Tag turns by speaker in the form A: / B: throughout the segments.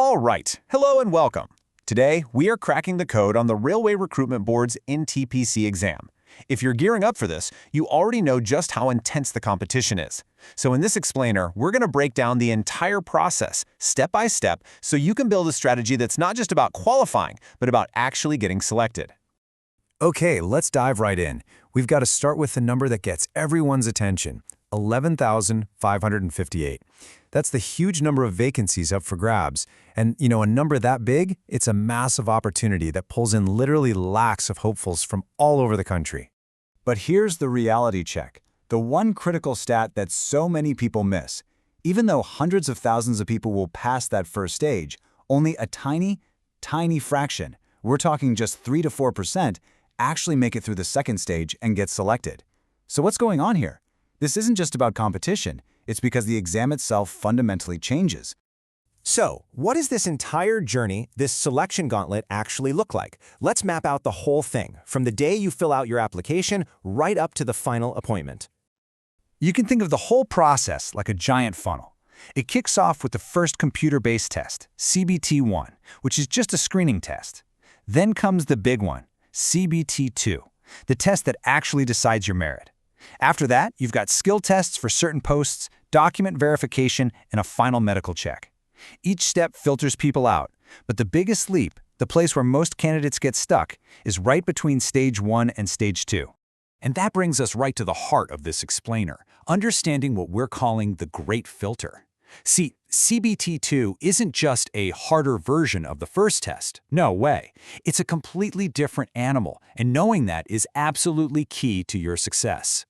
A: All right, hello and welcome. Today, we are cracking the code on the Railway Recruitment Board's NTPC exam. If you're gearing up for this, you already know just how intense the competition is. So in this explainer, we're going to break down the entire process, step by step, so you can build a strategy that's not just about qualifying, but about actually getting selected.
B: Okay, let's dive right in. We've got to start with the number that gets everyone's attention, 11,558. That's the huge number of vacancies up for grabs. And, a number that big, it's a massive opportunity that pulls in literally lakhs of hopefuls from all over the country.
C: But here's the reality check, the one critical stat that so many people miss. Even though hundreds of thousands of people will pass that first stage, only a tiny fraction, we're talking just 3 to 4%, actually make it through the second stage and get selected. So what's going on here? This isn't just about competition. It's because the exam itself fundamentally changes.
A: So, what does this entire journey, this selection gauntlet, actually look like? Let's map out the whole thing, from the day you fill out your application right up to the final appointment.
B: You can think of the whole process like a giant funnel. It kicks off with the first computer-based test, CBT-1, which is just a screening test. Then comes the big one, CBT-2, the test that actually decides your merit. After that, you've got skill tests for certain posts, document verification, and a final medical check. Each step filters people out, but the biggest leap, the place where most candidates get stuck, is right between Stage 1 and Stage 2. And that brings us right to the heart of this explainer, understanding what we're calling the Great Filter. See, CBT-2 isn't just a harder version of the first test. No way. It's a completely different animal, and knowing that is absolutely key to your success.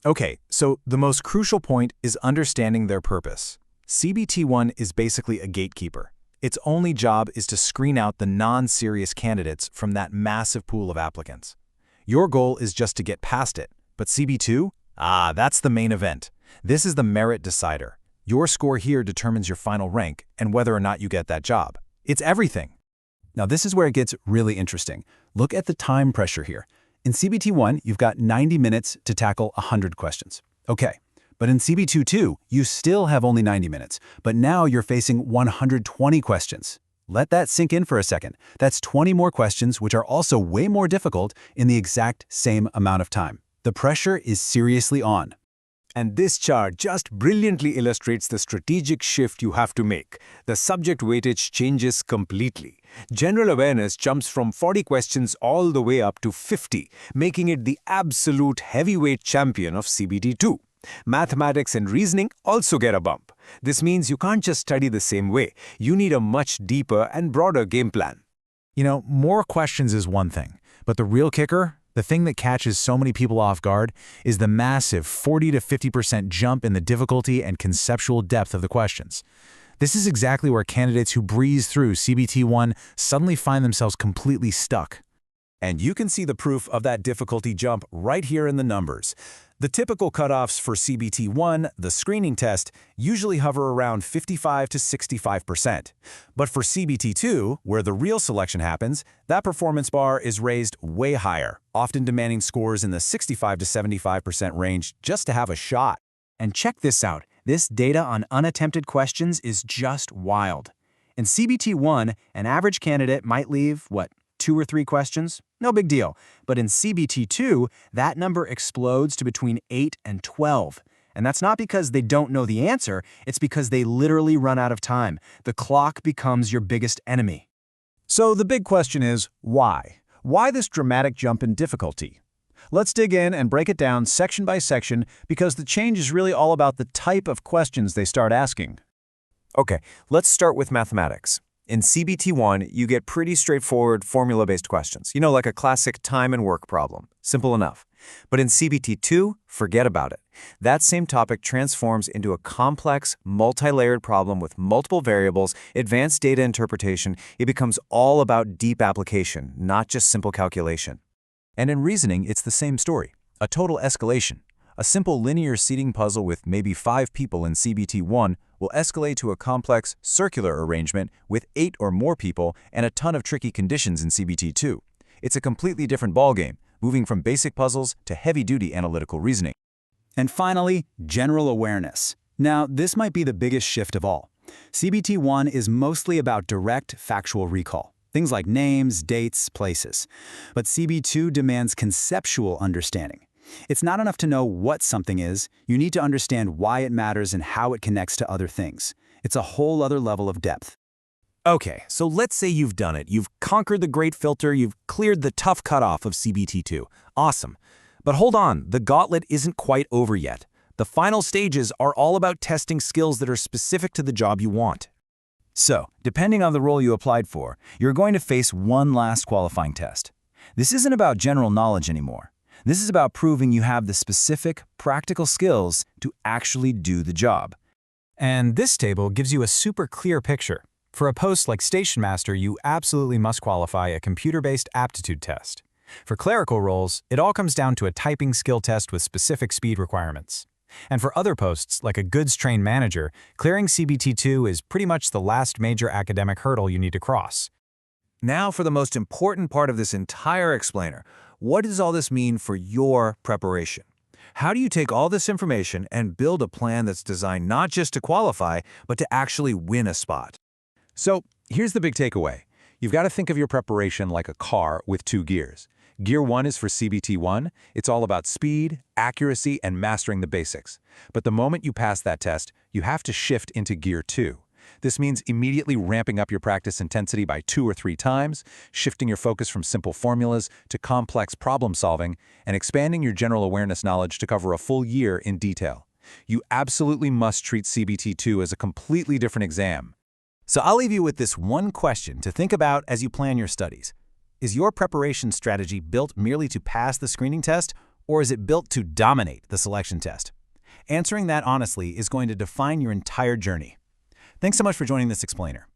B: Okay, so the most crucial point is understanding their purpose. CBT-1 is basically a gatekeeper. Its only job is to screen out the non-serious candidates from that massive pool of applicants. Your goal is just to get past it, but CB2? That's the main event. This is the merit decider. Your score here determines your final rank and whether or not you get that job. It's everything. Now this is where it gets really interesting. Look at the time pressure here. In CBT-1, you've got 90 minutes to tackle 100 questions. Okay, but in CBT-2, you still have only 90 minutes, but now you're facing 120 questions. Let that sink in for a second. That's 20 more questions, which are also way more difficult in the exact same amount of time. The pressure is seriously on.
D: And this chart just brilliantly illustrates the strategic shift you have to make. The subject weightage changes completely. General awareness jumps from 40 questions all the way up to 50, making it the absolute heavyweight champion of CBT-2. Mathematics and reasoning also get a bump. This means you can't just study the same way. You need a much deeper and broader game plan.
B: More questions is one thing, but the real kicker, the thing that catches so many people off guard, is the massive 40 to 50% jump in the difficulty and conceptual depth of the questions. This is exactly where candidates who breeze through CBT-1 suddenly find themselves completely stuck.
A: And you can see the proof of that difficulty jump right here in the numbers. The typical cutoffs for CBT-1, the screening test, usually hover around 55 to 65%. But for CBT-2, where the real selection happens, that performance bar is raised way higher, often demanding scores in the 65 to 75% range just to have a shot.
E: And check this out. This data on unattempted questions is just wild. In CBT-1, an average candidate might leave, 2 or 3 questions? No big deal. But in CBT-2, that number explodes to between 8 and 12. And that's not because they don't know the answer, it's because they literally run out of time. The clock becomes your biggest enemy.
A: So the big question is, why? Why this dramatic jump in difficulty? Let's dig in and break it down section by section because the change is really all about the type of questions they start asking.
F: Okay, let's start with mathematics. In CBT-1, you get pretty straightforward formula-based questions, like a classic time and work problem. Simple enough. But in CBT-2, forget about it. That same topic transforms into a complex, multi-layered problem with multiple variables, advanced data interpretation. It becomes all about deep application, not just simple calculation.
B: And in reasoning, it's the same story. A total escalation. A simple linear seating puzzle with maybe 5 people in CBT-1 will escalate to a complex circular arrangement with 8 or more people and a ton of tricky conditions in CBT-2. It's a completely different ballgame, moving from basic puzzles to heavy-duty analytical reasoning.
C: And finally, general awareness. Now, this might be the biggest shift of all.
A: CBT1 is mostly about direct, factual recall, things like names, dates, places. But CB2 demands conceptual understanding. It's not enough to know what something is, you need to understand why it matters and how it connects to other things. It's a whole other level of depth.
E: Okay, so let's say you've done it. You've conquered the great filter, you've cleared the tough cutoff of CBT2. Awesome. But hold on, the gauntlet isn't quite over yet. The final stages are all about testing skills that are specific to the job you want.
B: So, depending on the role you applied for, you're going to face one last qualifying test. This isn't about general knowledge anymore. This is about proving you have the specific, practical skills to actually do the job.
E: And this table gives you a super clear picture. For a post like Station Master, you absolutely must qualify a computer-based aptitude test. For clerical roles, it all comes down to a typing skill test with specific speed requirements. And for other posts, like a goods-trained manager, clearing CBT2 is pretty much the last major academic hurdle you need to cross.
D: Now for the most important part of this entire explainer. What does all this mean for your preparation? How do you take all this information and build a plan that's designed not just to qualify, but to actually win a spot?
A: So, here's the big takeaway. You've got to think of your preparation like a car with 2 gears. Gear 1 is for CBT1. It's all about speed, accuracy, and mastering the basics. But the moment you pass that test, you have to shift into Gear 2. This means immediately ramping up your practice intensity by 2 or 3 times, shifting your focus from simple formulas to complex problem solving, and expanding your general awareness knowledge to cover a full year in detail. You absolutely must treat CBT2 as a completely different exam.
E: So I'll leave you with this one question to think about as you plan your studies. Is your preparation strategy built merely to pass the screening test, or is it built to dominate the selection test? Answering that honestly is going to define your entire journey. Thanks so much for joining this explainer.